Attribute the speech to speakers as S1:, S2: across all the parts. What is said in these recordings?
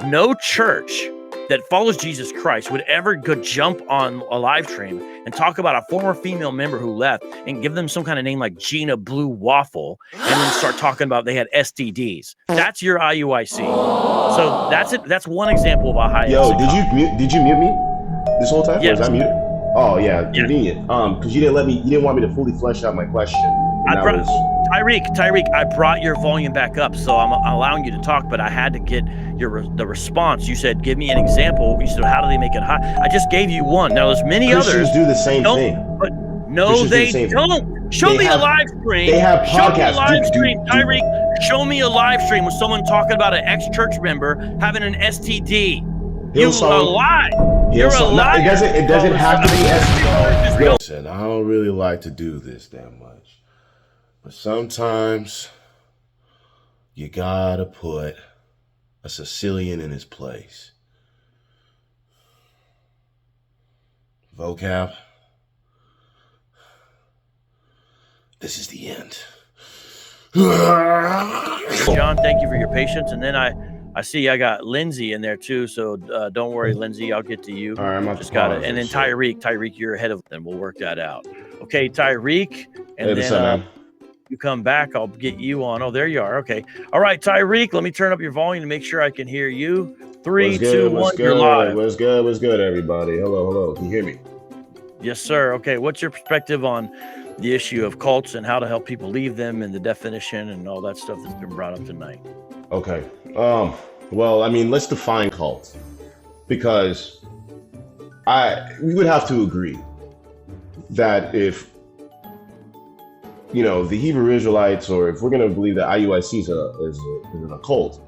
S1: No church that follows Jesus Christ would ever go jump on a live stream and talk about a former female member who left and give them some kind of name like Gina Blue Waffle and then start talking about they had STDs. That's your IUIC. So that's it. That's one example of a high.
S2: Yo, did you mute me this whole time?
S1: Yes.
S2: Was I muted? Oh yeah, convenient. Because you didn't want me to fully flesh out my question.
S1: Tyreek, I brought your volume back up, so I'm allowing you to talk, but I had to get the response. You said, give me an example. You said, how do they make it high? I just gave you one. Now, there's many
S2: Christians
S1: others.
S2: do the same thing.
S1: But no, they don't. Show me a live stream.
S2: They have podcasts.
S1: Show me a live stream, Tyreek. Show me a live stream with someone talking about an ex-church member having an STD. You're a lie. You're a liar.
S2: It doesn't have to be STD.
S3: Listen, I don't really like to do this that much. But sometimes you gotta put a Sicilian in his place. Vocab, this is the end.
S1: John, thank you for your patience. And then I see I got Lindsay in there too. So don't worry, Lindsay, I'll get to you.
S2: All right,
S1: just got it. And then Tyreek, you're ahead of them. We'll work that out. Okay, Tyreek. And then you come back, I'll get you on. Oh, there you are. Okay. All right, Tyreek, let me turn up your volume to make sure I can hear you. 3, 2, 1, you're live.
S2: What's good, everybody? Hello. Can you hear me?
S1: Yes, sir. Okay, what's your perspective on the issue of cults and how to help people leave them and the definition and all that stuff that's been brought up tonight?
S2: Okay. Well, I mean, let's define cults, because we would have to agree that if the Hebrew Israelites, or if we're going to believe that IUIC is an cult,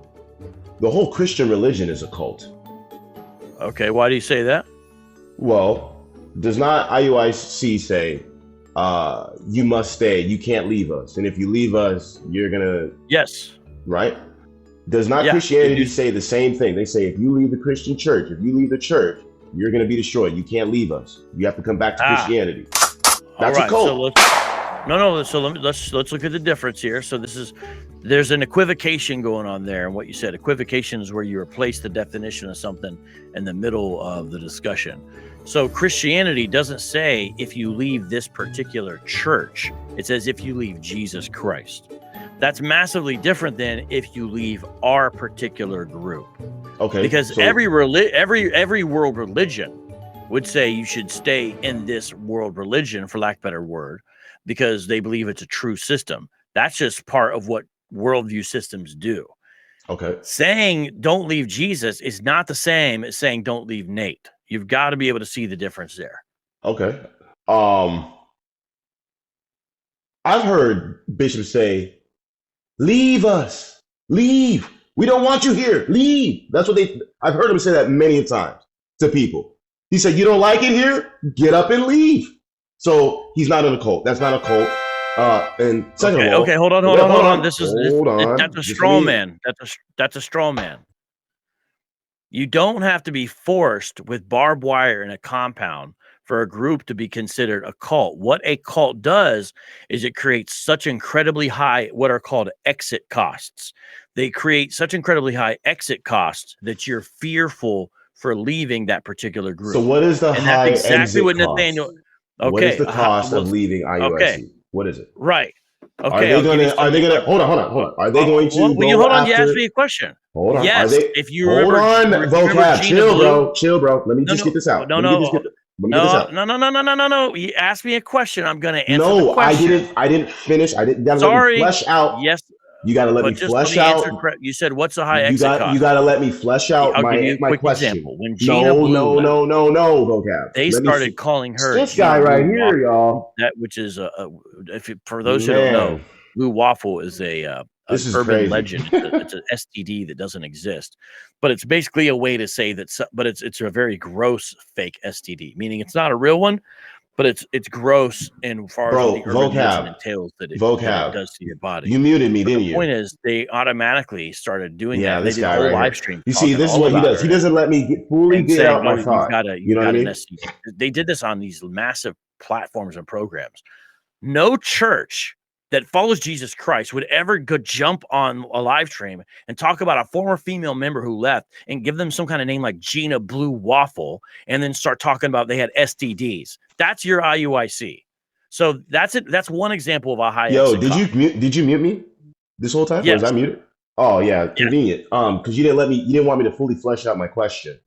S2: the whole Christian religion is a cult.
S1: Okay, why do you say that?
S2: Well, does not IUIC say, you must stay, you can't leave us, and if you leave us, you're going to...
S1: Yes.
S2: Right? Does not Christianity say the same thing? They say, if you leave the Christian church, if you leave the church, you're going to be destroyed. You can't leave us. You have to come back to Christianity. That's a cult.
S1: So let's look at the difference here. So there's an equivocation going on there, and what you said, equivocation is where you replace the definition of something in the middle of the discussion. So Christianity doesn't say if you leave this particular church, it says if you leave Jesus Christ. That's massively different than if you leave our particular group.
S2: Okay.
S1: Because every world religion would say you should stay in this world religion, for lack of a better word, because they believe it's a true system. That's just part of what worldview systems do.
S2: Okay.
S1: Saying don't leave Jesus is not the same as saying don't leave Nate. You've got to be able to see the difference there.
S2: Okay. I've heard bishops say, leave us, leave. We don't want you here, leave. That's what I've heard him say that many times to people. He said, you don't like it here? Get up and leave. So he's not in a cult. That's not a cult. And second of all,
S1: okay, hold on. That's a straw man. That's a straw man. You don't have to be forced with barbed wire in a compound for a group to be considered a cult. What a cult does is it creates such incredibly high, what are called exit costs. They create such incredibly high exit costs that you're fearful for leaving that particular group.
S2: So what is the high exit cost?
S1: Okay.
S2: What is the cost of leaving IUIC?
S1: Okay.
S2: What is it?
S1: Right. Okay.
S2: Are they gonna hold on. Are they going to
S1: hold on, you asked me a question.
S2: Hold on.
S1: Yes. If you remember,
S2: Vocab, chill, bro. Let me just get this out.
S1: No. You asked me a question. I'm going to answer the question.
S2: I didn't finish. Sorry. Flesh out.
S1: Yes.
S2: You got to let me flesh out.
S1: You said, what's the high exit cost?
S2: You got to let me flesh out my question.
S1: Example. When Gina Blue
S2: Vocab.
S1: They started calling her
S2: this guy right here, y'all.
S1: That which is for those who don't know, Blue Waffle is an urban legend. It's an STD that doesn't exist, but it's basically a way to say that. But it's a very gross fake STD, meaning it's not a real one. But it's gross in far as the urban legend entails that it does to your body.
S2: You muted me, didn't you?
S1: The point is, they automatically started doing that. They did a whole live stream.
S2: You see, this is what he does. He doesn't let me fully get out my thought. You know what I mean? They did this on these massive platforms and programs. No church
S1: that follows Jesus Christ would ever go jump on a live stream and talk about a former female member who left and give them some kind of name like Gina Blue Waffle and then start talking about they had STDs. That's your IUIC. So that's it. That's one example of a high.
S2: Yo, did you mute me this whole time?
S1: Yes.
S2: Or was I muted? Oh yeah, convenient. Because you didn't want me to fully flesh out my question.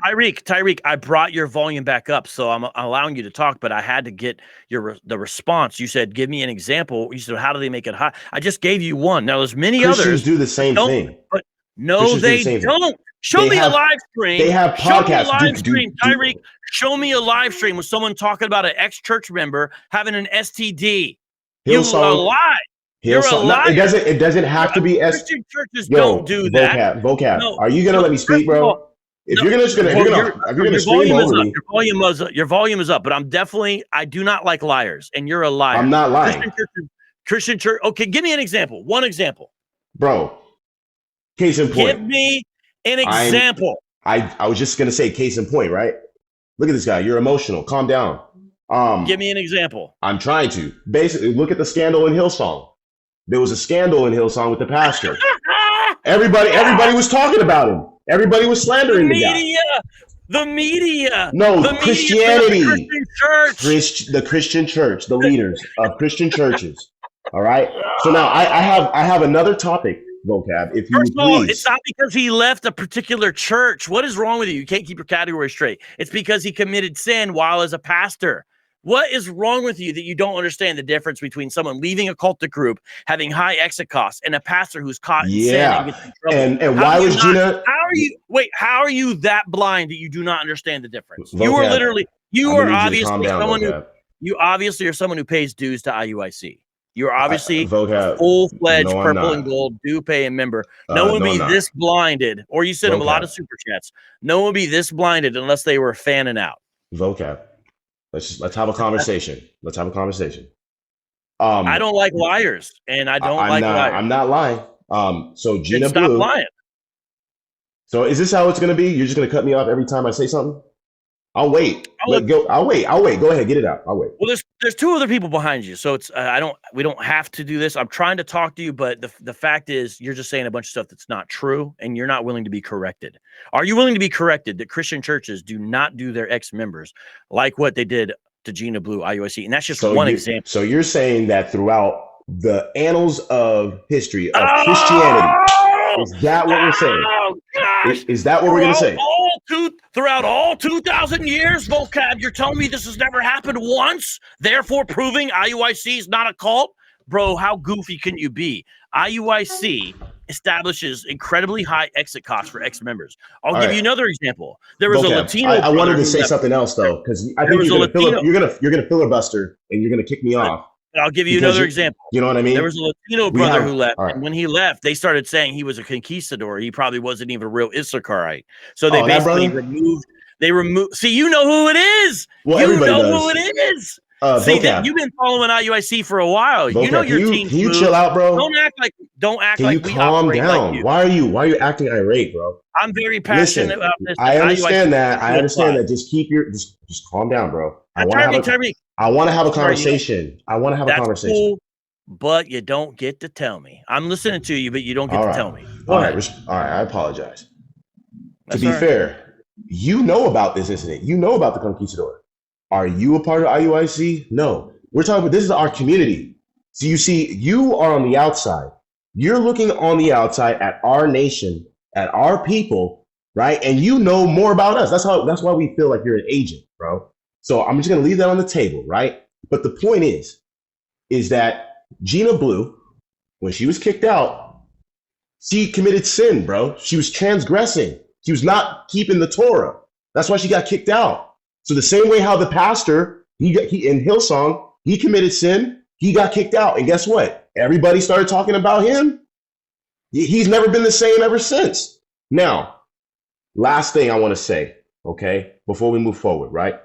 S1: Tyreek, I brought your volume back up, so I'm allowing you to talk, but I had to get the response. You said, give me an example. You said, how do they make it high? I just gave you one. Now, there's many
S2: Christians
S1: others.
S2: do the same thing.
S1: But no, they don't. Show me a live stream.
S2: They have podcasts.
S1: Show me a live stream, Tyreek. Show me a live stream with someone talking about an ex-church member having an STD. You lie. You're a liar.
S2: It doesn't have to be
S1: Christian churches don't do that.
S2: Vocab. No, are you gonna let me speak, bro? If you're gonna scream over me,
S1: your volume is up. But I do not like liars, and you're a liar.
S2: I'm not lying.
S1: Christian church. Okay, give me an example. One example,
S2: bro. Case in point.
S1: Give me an example.
S2: I was just gonna say case in point, right? Look at this guy. You're emotional. Calm down.
S1: Give me an example.
S2: I'm trying to. Basically, look at the scandal in Hillsong. There was a scandal in Hillsong with the pastor. Everybody was talking about him. Everybody was slandering the guy.
S1: The media.
S2: No,
S1: the
S2: Christianity.
S1: The Christian church.
S2: The Christian church. The leaders of Christian churches. All right. So now I have another topic, Vocab. If you
S1: First of all,
S2: please.
S1: It's not because he left a particular church. What is wrong with you? You can't keep your category straight. It's because he committed sin while as a pastor. What is wrong with you that you don't understand the difference between someone leaving a cultic group, having high exit costs, and a pastor who's caught in sin and gets in trouble?
S2: And why was Gina?
S1: How are you that blind that you do not understand the difference?
S2: Vocab.
S1: You are obviously someone who pays dues to IUIC. You're obviously a full-fledged purple and gold due pay member. No one would be this blinded, or you send them a lot of super chats. No one would be this blinded unless they were fanning out.
S2: Vocab. Let's have a conversation. Let's have a conversation.
S1: I don't like liars, and I don't like liars.
S2: I'm not lying. So Gina Blue.
S1: Stop lying.
S2: So is this how it's going to be? You're just going to cut me off every time I say something? I'll wait. I'll wait. Go ahead. Get it out. I'll wait.
S1: Well, there's two other people behind you, so it's we don't have to do this. I'm trying to talk to you, but the fact is you're just saying a bunch of stuff that's not true, and you're not willing to be corrected. Are you willing to be corrected that Christian churches do not do their ex-members like what they did to Gina Blue IUIC? And that's just one example.
S2: So you're saying that throughout the annals of history of Christianity, is that what we're saying?
S1: Oh, gosh.
S2: Is that what we're going to say?
S1: Throughout all 2,000 years, Vocab, you're telling me this has never happened once, therefore proving IUIC is not a cult? Bro, how goofy can you be? IUIC establishes incredibly high exit costs for ex-members. I'll give you another example. There was a Latino.
S2: I wanted to say something else though, because I think you're gonna filibuster and you're gonna kick me off.
S1: I'll give you another example.
S2: You know what I mean?
S1: There was a Latino brother who left, and when he left, they started saying he was a conquistador. He probably wasn't even a real Issacharite. So they basically removed. See, you know who it is.
S2: Well,
S1: you know
S2: does.
S1: Who it is. See, you've been following IUIC for a while.
S2: Vocab,
S1: you know your team.
S2: Can you chill out, bro?
S1: Don't act
S2: can
S1: like
S2: you
S1: we
S2: calm
S1: operate
S2: down?
S1: like you.
S2: Why are you acting irate, bro?
S1: I'm very passionate about this.
S2: I understand that. Just calm down, bro. I want to have a conversation.
S1: Cool, but you don't get to tell me. I'm listening to you, but you don't get to tell me.
S2: All right. I apologize. To be fair, you know about this incident. You know about the conquistador. Are you a part of IUIC? No. We're talking about this is our community. So you see, you are on the outside. You're looking on the outside at our nation, at our people, right? And you know more about us. That's why we feel like you're an agent, bro. So I'm just gonna leave that on the table, right? But the point is that Gina Blue, when she was kicked out, she committed sin, bro. She was transgressing. She was not keeping the Torah. That's why she got kicked out. So the same way how the pastor, he in Hillsong, he committed sin, he got kicked out. And guess what? Everybody started talking about him. He's never been the same ever since. Now, last thing I want to say, okay, before we move forward, right?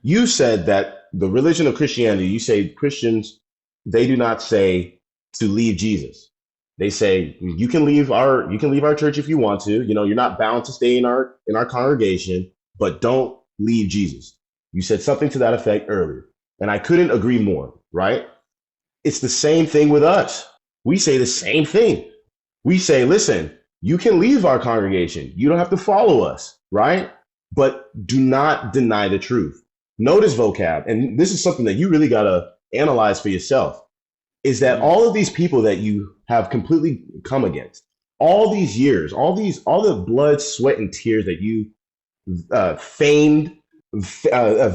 S2: You said that the religion of Christianity, you say Christians, they do not say to leave Jesus. They say you can leave our church if you want to. You know, you're not bound to stay in our congregation, but don't leave Jesus. You said something to that effect earlier, and I couldn't agree more, right? it's the same thing with us. We say the same thing. We say, listen, you can leave our congregation. You don't have to follow us, right? But do not deny the truth. Notice, Vocab, and this is something that you really got to analyze for yourself, is that all of these people that you have completely come against, all these years, all the blood, sweat, and tears that you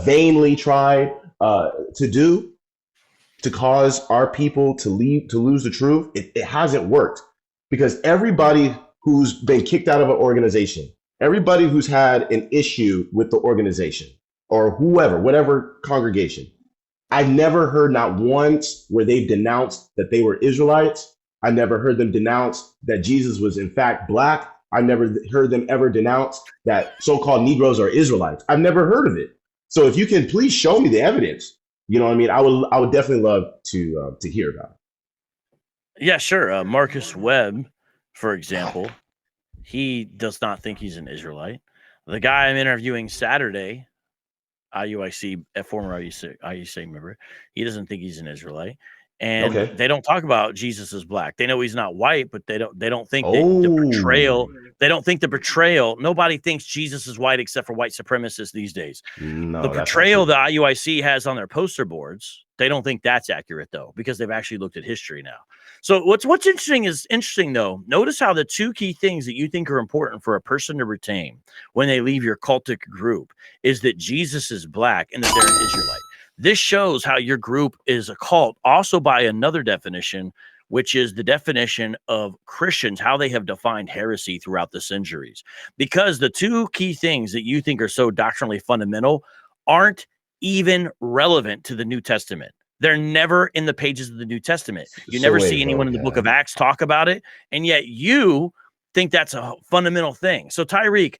S2: vainly tried to do to cause our people to lose the truth, it hasn't worked. Because everybody who's been kicked out of an organization, everybody who's had an issue with the organization or whatever congregation, I've never heard not once where they've denounced that they were Israelites. I never heard them denounce that Jesus was in fact black. I never heard them ever denounce that so-called Negroes are Israelites. I've never heard of it. So if you can please show me the evidence, you know what I mean? I would definitely love to hear about it.
S1: Yeah, sure. Marcus Webb, for example, he does not think he's an Israelite. The guy I'm interviewing Saturday, IUIC, a former IUIC member, he doesn't think he's an Israelite. And they don't talk about Jesus as black. They know he's not white, but they don't think the betrayal. They don't think the betrayal. Nobody thinks Jesus is white except for white supremacists these days. No, the betrayal the IUIC has on their poster boards, they don't think that's accurate though, because they've actually looked at history now. So what's interesting though. Notice how the two key things that you think are important for a person to retain when they leave your cultic group is that Jesus is black and that they're an Israelite. This shows how your group is a cult also by another definition, which is the definition of Christians, how they have defined heresy throughout the centuries. Because the two key things that you think are so doctrinally fundamental aren't even relevant to the New Testament. They're never in the pages of the New Testament. You never see anyone in the book of Acts talk about it, and yet you think that's a fundamental thing. So, Tyreek,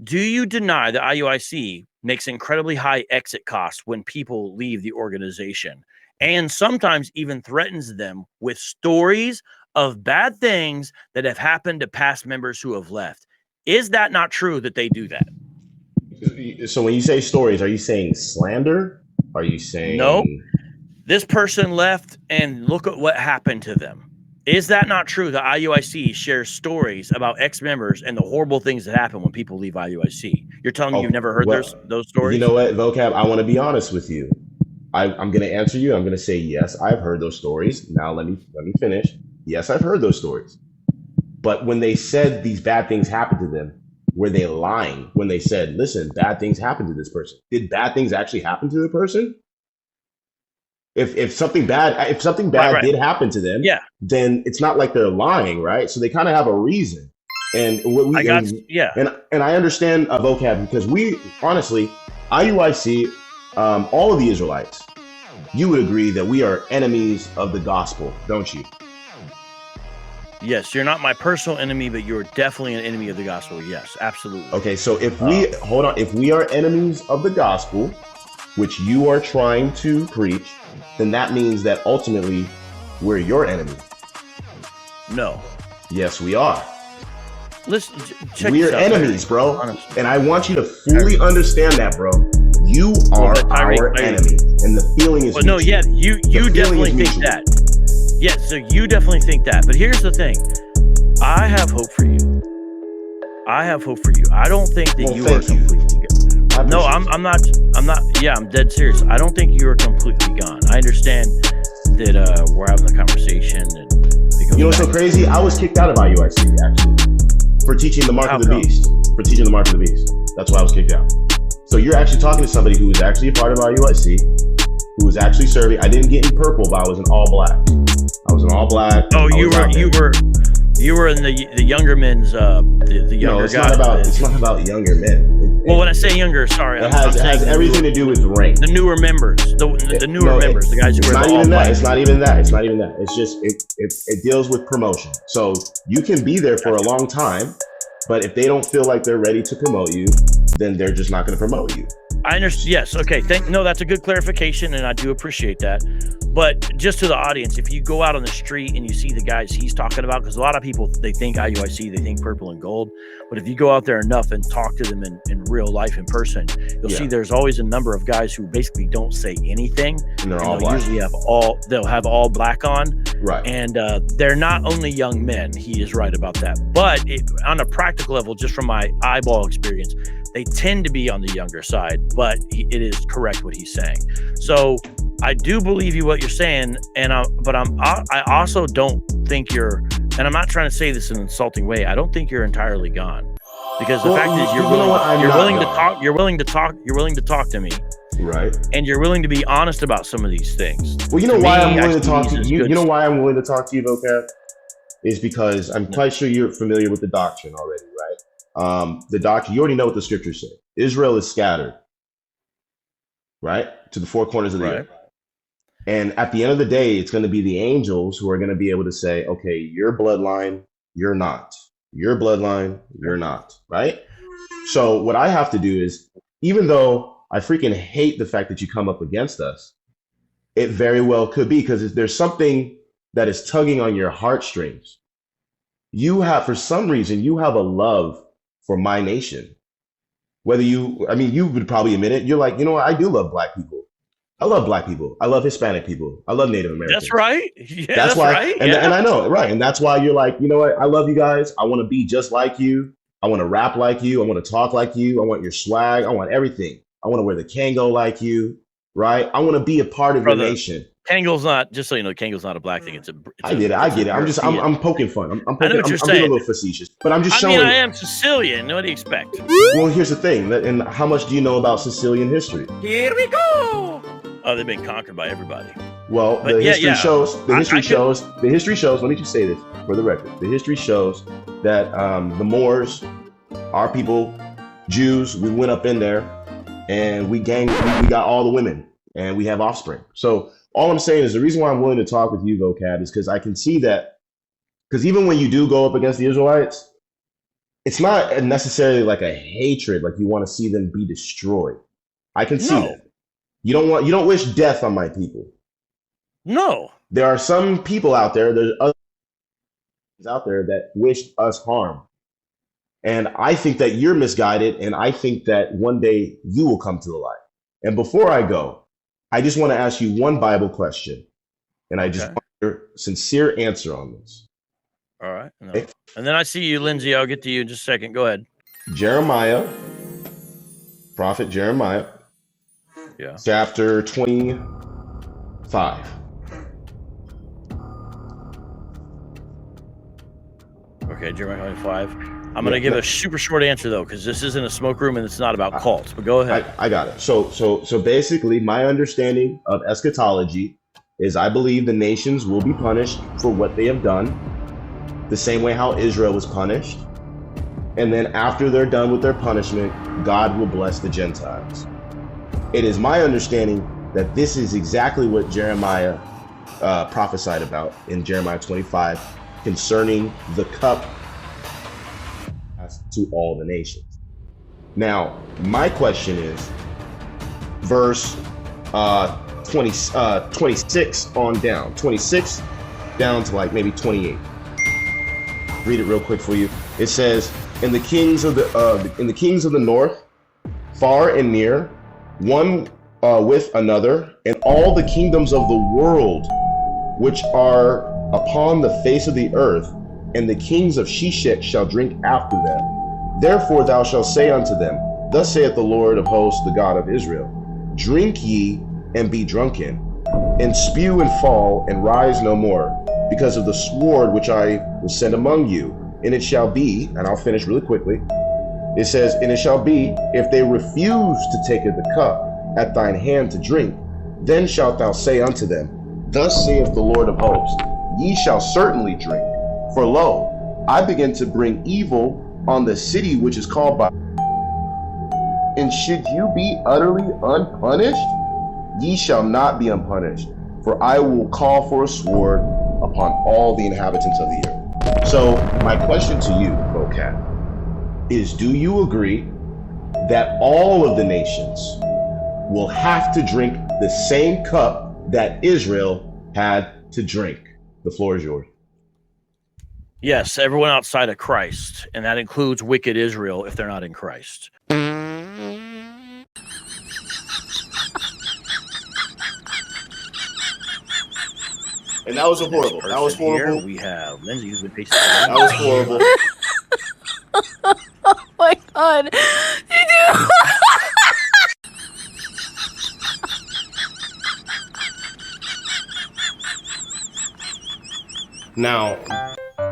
S1: do you deny that IUIC makes incredibly high exit costs when people leave the organization and sometimes even threatens them with stories of bad things that have happened to past members who have left? Is that not true that they do that?
S2: So when you say stories, are you saying slander? Are you saying...
S1: No, this person left and look at what happened to them. Is that not true that IUIC shares stories about ex-members and the horrible things that happen when people leave IUIC? You're telling me you've never heard those stories?
S2: You know what, Vocab, I want to be honest with you. I'm going to answer you. I'm going to say, yes, I've heard those stories. Now let me finish. Yes, I've heard those stories. But when they said these bad things happened to them, were they lying when they said, listen, bad things happened to this person? Did bad things actually happen to the person? If something bad right. did happen to them, then it's not like they're lying, right? So they kind of have a reason. And what we and I understand Vocab, because we honestly, IUIC, all of the Israelites, you would agree that we are enemies of the gospel, don't you?
S1: Yes, you're not my personal enemy, but you're definitely an enemy of the gospel. Yes, absolutely.
S2: Okay, so if we are enemies of the gospel, which you are trying to preach, then that means that ultimately we're your enemy.
S1: No.
S2: Yes, we are.
S1: Listen,
S2: we're enemies, bro. Honestly. And I want you to fully understand that, bro. You are our enemy. And the feeling is
S1: no, yeah, you definitely think that. Yeah, so you definitely think that. But here's the thing. I have hope for you. I don't think that you are completely gone. No, I'm not. Yeah, I'm dead serious. I don't think you are completely gone. I understand that we're having the conversation. And
S2: you know what's so crazy? I was kicked out of IUIC, actually, for teaching the mark of the beast. That's why I was kicked out. So you're actually talking to somebody who was actually a part of IUIC, who was actually serving. I didn't get in purple, but I was in all black.
S1: Oh, you were in the younger men's the younger guys.
S2: It's not about younger men.
S1: When I say younger, sorry,
S2: it has everything to do with rank.
S1: The newer members, the newer members, the guys who wear all black.
S2: It's not even that. It's just it deals with promotion. So you can be there for a long time, but if they don't feel like they're ready to promote you, then they're just not going to promote you.
S1: I understand. Yes. Okay. No, that's a good clarification, and I do appreciate that. But just to the audience, if you go out on the street and you see the guys he's talking about, because a lot of people, they think IUIC, they think purple and gold. But if you go out there enough and talk to them in real life in person, you'll see there's always a number of guys who basically don't say anything.
S2: And they're all black.
S1: Usually they'll have all black on.
S2: Right.
S1: And they're not only young men. He is right about that. But on a practical level, just from my eyeball experience, they tend to be on the younger side, but it is correct what he's saying. So I do believe you what you're saying, but I also don't think you're, and I'm not trying to say this in an insulting way, I don't think you're entirely gone, because the fact is you're willing to talk to me,
S2: right?
S1: And you're willing to be honest about some of these things.
S2: Well, you know why I'm willing to talk to you. You know why I'm willing to talk to you, Vocab, is because I'm quite sure you're familiar with the doctrine already, right? The doctrine, you already know what the scriptures say. Israel is scattered, right, to the four corners of the earth. And at the end of the day, it's going to be the angels who are going to be able to say, okay, your bloodline, you're not. Your bloodline, you're not, right? So what I have to do is, even though I freaking hate the fact that you come up against us, it very well could be because there's something that is tugging on your heartstrings. You have, for some reason, you have a love for my nation. Whether you would probably admit it. You're like, you know what? I do love black people. I love black people. I love Hispanic people. I love Native Americans.
S1: That's right. Yeah,
S2: that's why,
S1: right.
S2: And I know, right? And that's why you're like, you know what? I love you guys. I want to be just like you. I want to rap like you. I want to talk like you. I want your swag. I want everything. I want to wear the Kango like you, right? I want to be a part of your nation.
S1: Kango's not, just so you know, Kango's not a black thing.
S2: I get it. I'm poking fun. I'm being a little facetious, but I'm just showing.
S1: I am Sicilian. What do you expect?
S2: Well, here's the thing. And how much do you know about Sicilian history?
S1: Here we go. Oh, they've been conquered by everybody.
S2: Well, the history shows. The history shows. Let me just say this for the record. The history shows that the Moors, our people, Jews, we went up in there and we got all the women and we have offspring. So all I'm saying is the reason why I'm willing to talk with you, Vocab, is because I can see that, because even when you do go up against the Israelites, it's not necessarily like a hatred, like you want to see them be destroyed. I can see that. You don't wish death on my people.
S1: No.
S2: There are some people out there, there's others out there that wish us harm. And I think that you're misguided, and I think that one day you will come to the light. And before I go, I just want to ask you one Bible question, and I just want your sincere answer on this.
S1: All right. No. And then I see you, Lindsay. I'll get to you in just a second. Go ahead.
S2: Jeremiah, Prophet Jeremiah, chapter 25.
S1: Okay, Jeremiah 25. I'm going to give a super short answer, though, because this isn't a smoke room and it's not about cults, but go ahead.
S2: I got it. So basically, my understanding of eschatology is I believe the nations will be punished for what they have done, the same way how Israel was punished. And then after they're done with their punishment, God will bless the Gentiles. It is my understanding that this is exactly what Jeremiah prophesied about in Jeremiah 25 concerning the cup to all the nations. Now, my question is verse 26 on down. 26 down to like maybe 28. Read it real quick for you. It says, "In the kings of the north, far and near, one with another, and all the kingdoms of the world which are upon the face of the earth, and the kings of Sheshach shall drink after them. Therefore thou shalt say unto them, Thus saith the Lord of hosts, the God of Israel, Drink ye and be drunken, and spew and fall, and rise no more, because of the sword which I will send among you. And it shall be," and I'll finish really quickly. It says, "And it shall be, if they refuse to take of the cup at thine hand to drink, then shalt thou say unto them, Thus saith the Lord of hosts, Ye shall certainly drink. For lo, I begin to bring evil on the city which is called by. And should you be utterly unpunished? Ye shall not be unpunished, for I will call for a sword upon all the inhabitants of the earth." So my question to you, Vocab, is do you agree that all of the nations will have to drink the same cup that Israel had to drink. The floor is yours.
S1: Yes, everyone outside of Christ, and that includes wicked Israel if they're not in Christ.
S2: And that was horrible. That was horrible.
S1: Here we have Lindsay who's been patient.
S2: That was horrible.
S4: Oh my God.
S3: Now,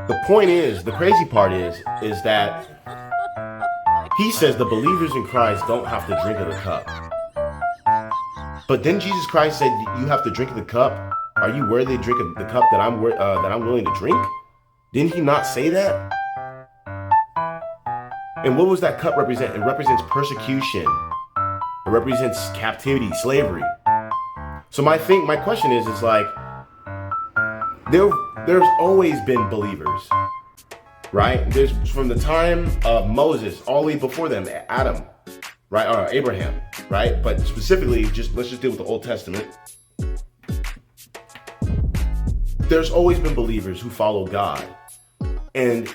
S3: the point is, the crazy part is that he says the believers in Christ don't have to drink of the cup. But then Jesus Christ said, you have to drink of the cup. Are you worthy to drink of the cup that I'm willing to drink? Didn't he not say that? And what was that cup represent? It represents persecution. It represents captivity, slavery. So my question is like, there's always been believers, right? There's from the time of Moses all the way before them, Adam, right, or Abraham, right? But specifically, let's just deal with the Old Testament. There's always been believers who follow God, and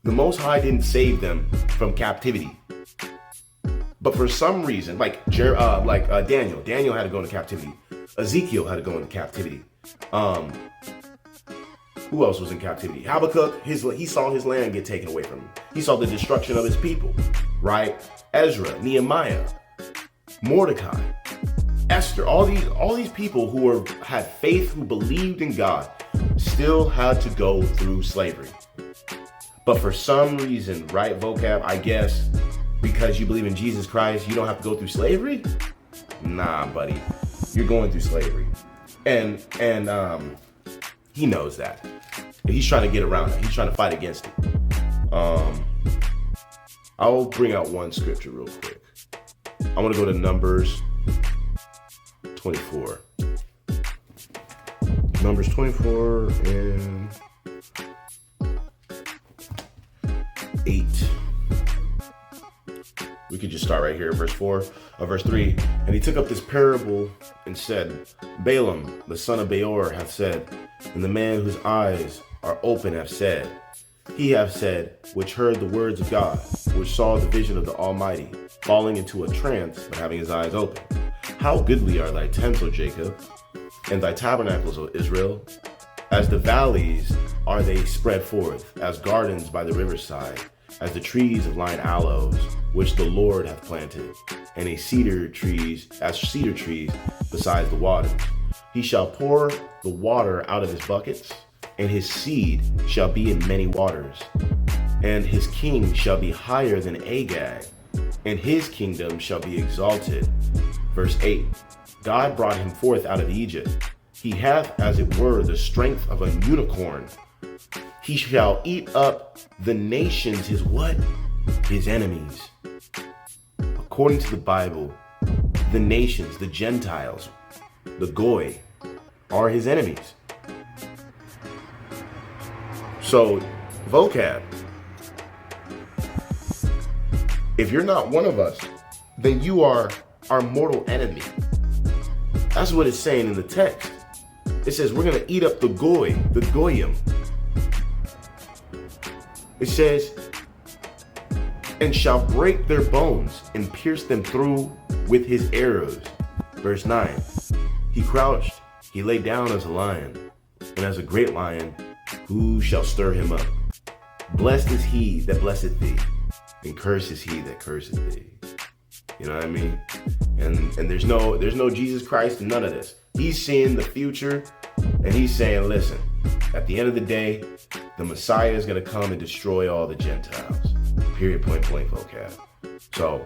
S3: the Most High didn't save them from captivity. But for some reason, like Daniel had to go into captivity. Ezekiel had to go into captivity. Who else was in captivity? Habakkuk, he saw his land get taken away from him. He saw the destruction of his people, right? Ezra, Nehemiah, Mordecai, Esther, all these people who had faith, who believed in God, still had to go through slavery. But for some reason, right, Vocab, I guess, because you believe in Jesus Christ, you don't have to go through slavery? Nah, buddy, you're going through slavery. And he knows that. And he's trying to get around it. He's trying to fight against it. I'll bring out one scripture real quick. I want to go to Numbers 24. Numbers 24 and 8. We could just start right here, verse 3. And he took up this parable and said, Balaam, the son of Beor, hath said, and the man whose eyes are open hath said, he hath said, which heard the words of God, which saw the vision of the Almighty, falling into a trance, but having his eyes open. How goodly are thy tents, O Jacob, and thy tabernacles, O Israel. As the valleys are they spread forth, as gardens by the riverside, as the trees of line aloes, which the Lord hath planted, and as cedar trees beside the waters. He shall pour the water out of his buckets, and his seed shall be in many waters. And his king shall be higher than Agag, and his kingdom shall be exalted. Verse 8, God brought him forth out of Egypt. He hath, as it were, the strength of a unicorn. He shall eat up the nations, his what? His enemies. According to the Bible, the nations, the Gentiles, the Goy, are his enemies. So, Vocab, if you're not one of us, then you are our mortal enemy. That's what it's saying in the text. It says we're going to eat up the Goy, the Goyim. It says, and shall break their bones and pierce them through with his arrows. Verse 9, he crouched, he lay down as a lion, and as a great lion, who shall stir him up? Blessed is he that blesseth thee, and cursed is he that curseth thee. You know what I mean? And there's no Jesus Christ and none of this. He's seeing the future, and he's saying, listen, at the end of the day, the Messiah is going to come and destroy all the Gentiles. Period, point blank, Vocab. So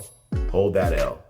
S3: hold that L.